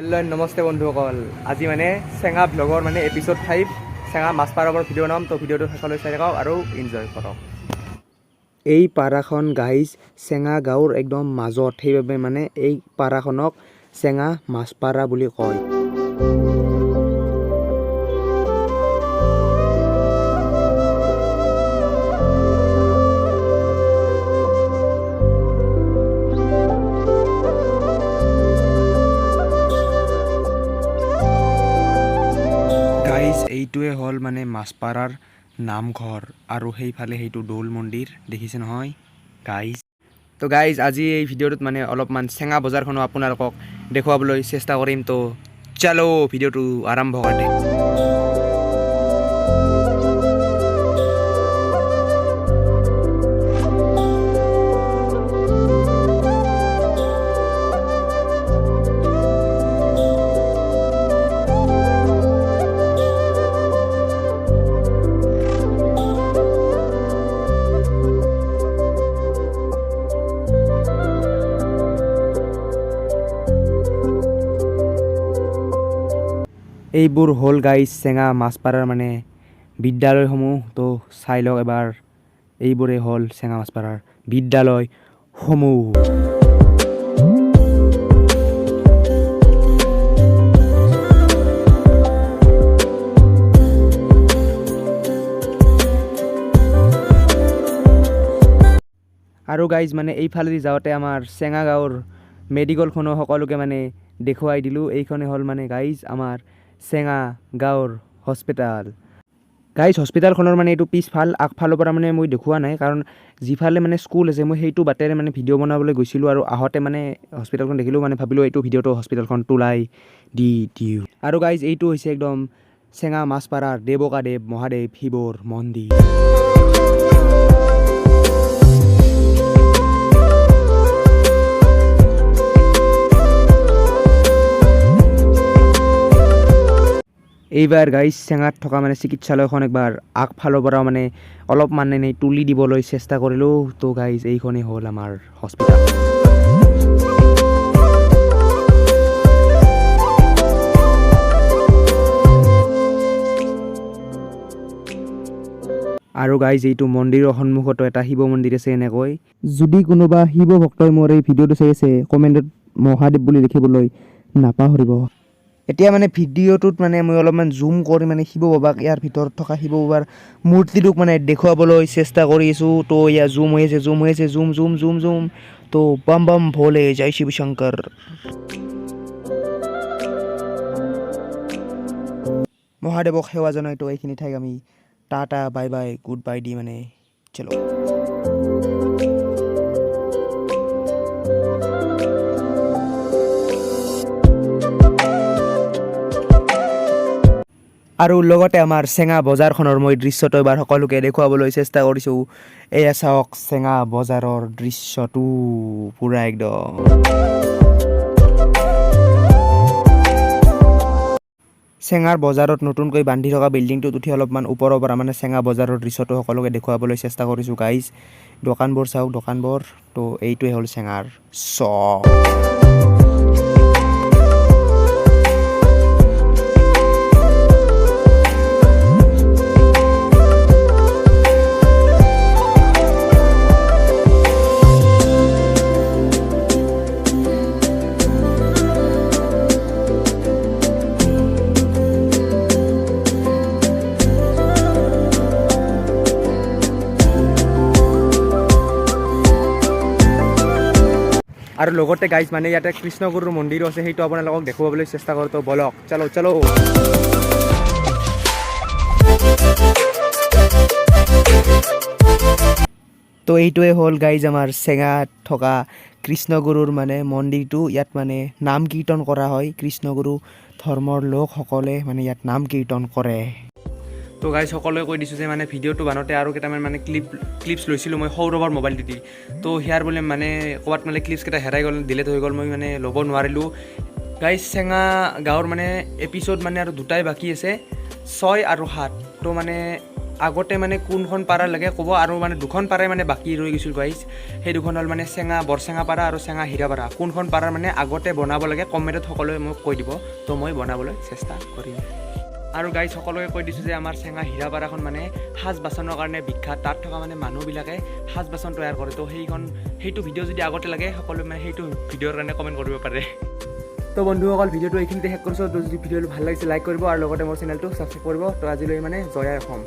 Hello' namaste বন্ধুসকল। আজি মানে চেঙা ভ্লগৰ মানে এপিছ'ড 5 চেঙা মাছ পাৰৰ ওপৰত ভিডিঅ' বনাম। তো ভিডিঅ'টো শেষলৈ চাই থাকক আৰু এনজয় কৰক। এই পাৰাখন গাইজ চেঙা গাঁৱৰ একদম মাজত, সেইবাবে মানে এই পাৰাখনক চেঙা মাছ পাৰা বুলি কয়। এইটোৱে হ'ল মানে মাছপাৰাৰ নামঘৰ আৰু সেইফালে সেইটো দৌল মন্দিৰ দেখিছে নহয় গাইজ। তো গাইজ আজি এই ভিডিঅ'টোত মানে অলপমান চেঙা বজাৰখনো আপোনালোকক দেখুৱাবলৈ চেষ্টা কৰিম। তো চলো ভিডিঅ'টো আৰম্ভ কৰে। এইবোৰ হ'ল গাইজ চেঙা মাছপাৰাৰ মানে বিদ্যালয়সমূহ। তো চাই লওক এবাৰ, এইবোৰেই হ'ল চেঙা মাছপাৰাৰ বিদ্যালয়সমূহ। আৰু গাইজ মানে এইফালেদি যাওঁতে আমাৰ চেঙা গাঁৱৰ মেডিকেলখনো সকলোকে মানে দেখুৱাই দিলোঁ। এইখনে হ'ল মানে গাইজ আমাৰ চেঙা গাঁৱৰ হস্পিটাল। গাইজ হস্পিটালখনৰ মানে এইটো পিছফাল, আগফালৰ পৰা মানে মই দেখুওৱা নাই, কাৰণ যিফালে মানে স্কুল আছে মই সেইটো বাটেৰে মানে ভিডিঅ' বনাবলৈ গৈছিলোঁ আৰু আহোঁতে মানে হস্পিটালখন দেখিলোঁ, মানে ভাবিলোঁ এইটো ভিডিঅ'টো হস্পিটালখন তোলাই দি দিওঁ। আৰু গাইজ এইটো হৈছে একদম চেঙা মাছপাৰাৰ দেৱকাদেৱ মহাদেৱ শিৱৰ মন্দিৰ। এইবাৰ গাইজ চেঙাত থকা মানে চিকিৎসালয়খন একবাৰ আগফালৰ পৰা মানে অলপ মানে তুলি দিবলৈ চেষ্টা কৰিলোঁ। তো গাইজ এইখনেই হ'ল আমাৰ হস্পিটাল। আৰু গাইজ এইটো মন্দিৰৰ সন্মুখতো এটা শিৱ মন্দিৰ আছে এনেকৈ। যদি কোনোবা শিৱ ভক্তই মোৰ এই ভিডিঅ'টো চাই আছে, কমেণ্টত মহাদেৱ বুলি লিখিবলৈ নাপাহৰিব। এতিয়া মানে ভিডিঅ'টোত মানে মই অলপমান জুম কৰি মানে শিৱ বাবাক, ইয়াৰ ভিতৰত থকা শিৱ বাবাৰ মূৰ্তিটোক মানে দেখুৱাবলৈ চেষ্টা কৰি আছোঁ। তো ইয়াৰ জুম হৈ আছে, জুম জুম জুম জুম। তো বাম বাম ভোলে জয় শিৱ শংকৰ। মহাদেৱক সেৱা জনাই তো এইখিনি ঠাইক আমি tata bye bye good by the মানে চলো। আৰু লগতে আমাৰ চেঙা বজাৰখনৰ মই দৃশ্যটো এবাৰ সকলোকে দেখুৱাবলৈ চেষ্টা কৰিছোঁ। এয়া চাওক চেঙা বজাৰৰ দৃশ্যটো পূৰা একদম। চেঙাৰ বজাৰত নতুনকৈ বান্ধি থকা বিল্ডিংটোত উঠি অলপমান ওপৰৰ পৰা মানে চেঙা বজাৰৰ দৃশ্যটো সকলোকে দেখুৱাবলৈ চেষ্টা কৰিছোঁ গাইজ। দোকানবোৰ চাওক, দোকানবোৰ। তো এইটোৱে হ'ল চেঙাৰ চক। আৰু লগতে গাইজ মানে ইয়াতে কৃষ্ণগুৰুৰ মন্দিৰো আছে, সেইটো আপোনালোকক দেখুৱাবলৈ চেষ্টা কৰোঁ। তো বলক চলো চলো। তো এইটোৱে হ'ল গাইজ আমাৰ চেঙাত থকা কৃষ্ণগুৰুৰ মানে মন্দিৰটো। ইয়াত মানে নাম কীৰ্তন কৰা হয়, কৃষ্ণগুৰু ধৰ্মৰ লোকসকলে মানে ইয়াত নাম কীৰ্তন কৰে। তো গাইজ সকলোৱে কৈ দিছোঁ যে মানে ভিডিঅ'টো বানতে আৰু কেইটামান মানে ক্লিপছ লৈছিলোঁ মই সৌৰভৰ মোবাইলটো দি। তো সেয়াৰ বোলে মানে ক'ৰবাত মানে ক্লিপছকেইটা হেৰাই গ'ল, ডিলেট হৈ গ'ল, মই মানে ল'ব নোৱাৰিলোঁ। গাইজ চেঙা গাঁৱৰ মানে এপিছ'ড মানে আৰু দুটাই বাকী আছে, 6 আৰু 7। তো মানে আগতে মানে কোনখন পাৰা লাগে ক'ব আৰু মানে দুখন পাৰাই মানে বাকী ৰৈ গৈছিল গাইজ সেই দুখন হ'ল মানে বৰচেঙা পাৰা আৰু চেঙা হীৰাপাৰা কোনখন পাৰাৰ মানে আগতে বনাব লাগে কমেণ্টত সকলোৱে মোক কৈ দিব তো মই বনাবলৈ চেষ্টা কৰিম আৰু গাইজ সকলোকে কৈ দিছোঁ যে আমাৰ চেঙা হীৰাপাৰাখন মানে সাজ বাচনৰ কাৰণে বিখ্যাত তাত থকা মানে মানুহবিলাকে সাজ বাচন তৈয়াৰ কৰে তো সেইটো ভিডিঅ' যদি আগতে লাগে সকলোৱে মানে সেইটো ভিডিঅ'ৰ কাৰণে কমেণ্ট কৰিব পাৰে তো বন্ধুসকল ভিডিঅ'টো এইখিনিতে শেষ কৰিছোঁ তো যদি ভিডিঅ'টো ভাল লাগিছে লাইক কৰিব আৰু লগতে মোৰ চেনেলটো ছাবস্ক্ৰাইব কৰিব তো আজিলৈ মানে জয় অসম